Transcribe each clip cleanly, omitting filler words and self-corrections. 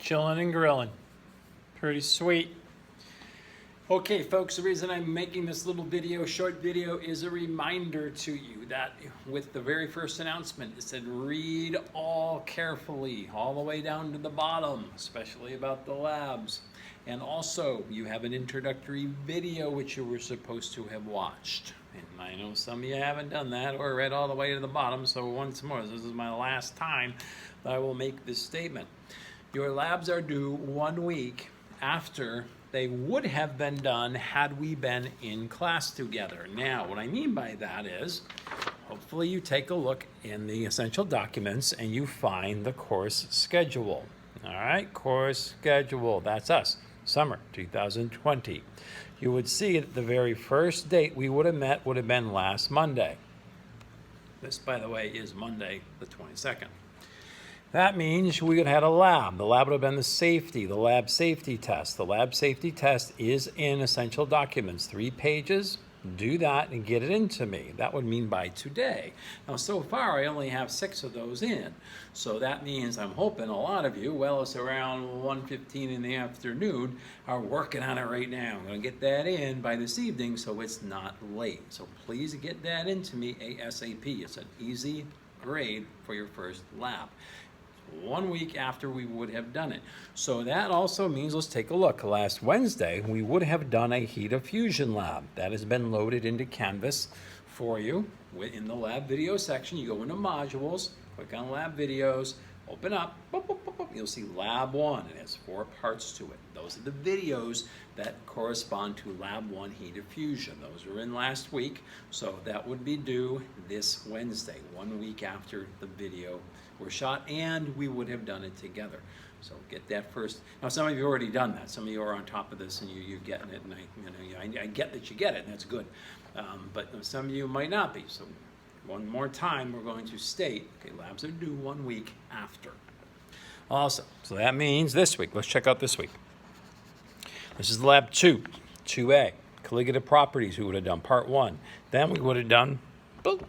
chilling and grilling. Pretty sweet. Okay, folks, the reason I'm making this little video, short video, is a reminder to you that with the very first announcement, it said read all carefully, all the way down to the bottom, especially about the labs. And also, you have an introductory video which you were supposed to have watched. And I know some of you haven't done that or read all the way to the bottom, so once more, this is my last time that I will make this statement. Your labs are due 1 week after they would have been done had we been in class together. Now, what I mean by that is, hopefully you take a look in the essential documents and you find the course schedule. All right, course schedule, that's us, summer 2020. You would see that the very first date we would have met would have been last Monday. This, by the way, is Monday the 22nd. That means we would have had a lab. The lab would have been the lab safety test. The lab safety test is in essential documents, 3 pages. Do that and get it into me. That would mean by today. Now, so far, I only have 6 of those in. So that means I'm hoping a lot of you, well, it's around 1:15 in the afternoon, are working on it right now. I'm going to get that in by this evening so it's not late. So please get that into me ASAP. It's an easy grade for your first lab. 1 week after we would have done it. So that also means, let's take a look. Last Wednesday, we would have done a heat of fusion lab. That has been loaded into Canvas for you. In the lab video section, you go into modules, click on lab videos, open up, boop, boop, boop, boop, you'll see lab 1. It has 4 parts to it. Those are the videos that correspond to lab 1 heat of fusion. Those were in last week, so that would be due this Wednesday, 1 week after the video were shot, and we would have done it together. So get that first. Now, some of you already done that. Some of you are on top of this, and you're getting it, and I get that you get it, and that's good. But some of you might not be. So one more time, we're going to state, okay, labs are due 1 week after. Awesome. So that means this week. Let's check out this week. This is lab 2, 2A, colligative properties. We would have done part 1. Then we would have done, boom,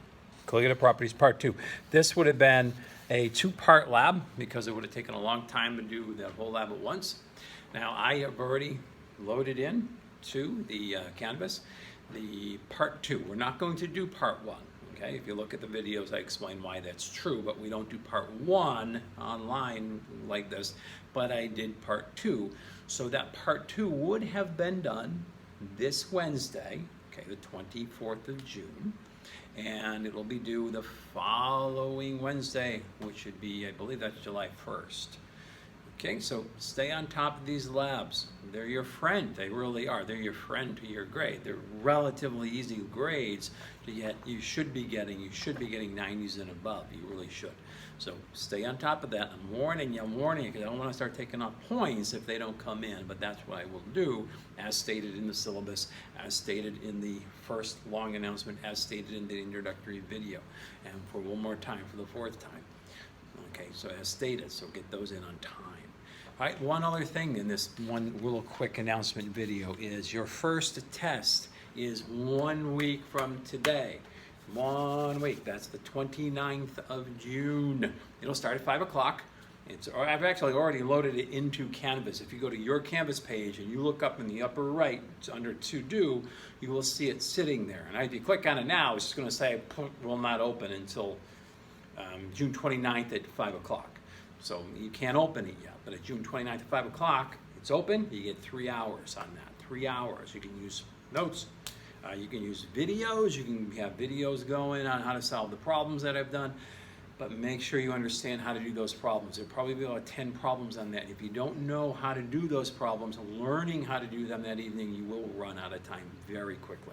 colligative properties part 2. This would have been a 2-part lab because it would have taken a long time to do that whole lab at once. Now, I have already loaded in to the Canvas the part 2. We're not going to do part 1. Okay, if you look at the videos, I explain why that's true, but we don't do part 1 online like this, but I did part 2. So that part 2 would have been done this Wednesday, okay, the 24th of June, and it'll be due the following Wednesday, which should be, I believe that's July 1st. Okay, so stay on top of these labs. They're your friend. They really are. They're your friend to your grade. They're relatively easy grades to get. You should be getting 90s and above. You really should. So stay on top of that. I'm warning you because I don't want to start taking off points if they don't come in, but that's what I will do as stated in the syllabus, as stated in the first long announcement, as stated in the introductory video. And for one more time, for the 4th time. Okay, so as stated, so get those in on time. All right, one other thing in this one little quick announcement video is your first test is 1 week from today. 1 week, that's the 29th of June. It'll start at 5 o'clock. I've actually already loaded it into Canvas. If you go to your Canvas page and you look up in the upper right, it's under To Do, you will see it sitting there. And if you click on it now, it's just going to say will not open until June 29th at 5 o'clock. So you can't open it yet, but at June 29th at 5 o'clock, it's open. You get 3 hours on that. 3 hours. You can use notes. You can use videos. You can have videos going on how to solve the problems that I've done. But make sure you understand how to do those problems. There'll probably be about 10 problems on that. If you don't know how to do those problems, learning how to do them that evening, you will run out of time very quickly.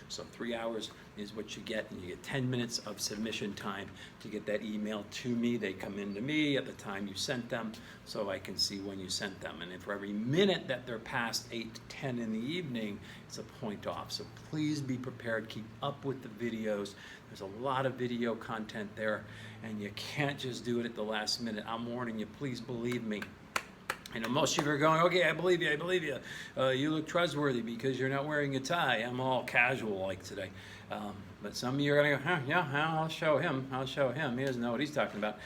So 3 hours is what you get, and you get 10 minutes of submission time to get that email to me. They come in to me at the time you sent them, so I can see when you sent them. And for every minute that they're past 8 to 10 in the evening, it's a point off. So please be prepared. Keep up with the videos. There's a lot of video content there, and you can't just do it at the last minute. I'm warning you, please believe me. I know most of you are going, okay, I believe you, you look trustworthy because you're not wearing a tie. I'm all casual like today. But some of you are going to go, yeah, I'll show him. He doesn't know what he's talking about.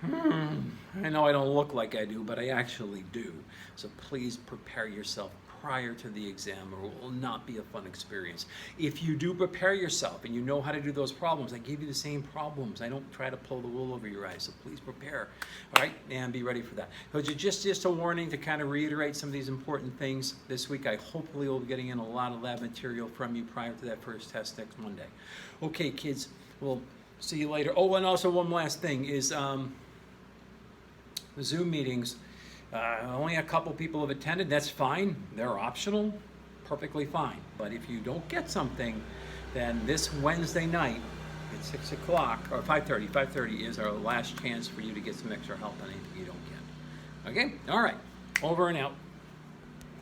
I know I don't look like I do, but I actually do. So please prepare yourself prior to the exam, or it will not be a fun experience. If you do prepare yourself and you know how to do those problems, I give you the same problems. I don't try to pull the wool over your eyes, so please prepare, all right, and be ready for that. So just a warning to kind of reiterate some of these important things. This week, I hopefully will be getting in a lot of lab material from you prior to that first test next Monday. Okay, kids, we'll see you later. Oh, and also one last thing is the Zoom meetings. Only a couple people have attended. That's fine. They're optional. Perfectly fine. But if you don't get something, then this Wednesday night at 6 o'clock, or 5:30 is our last chance for you to get some extra help on anything you don't get. Okay? All right. Over and out.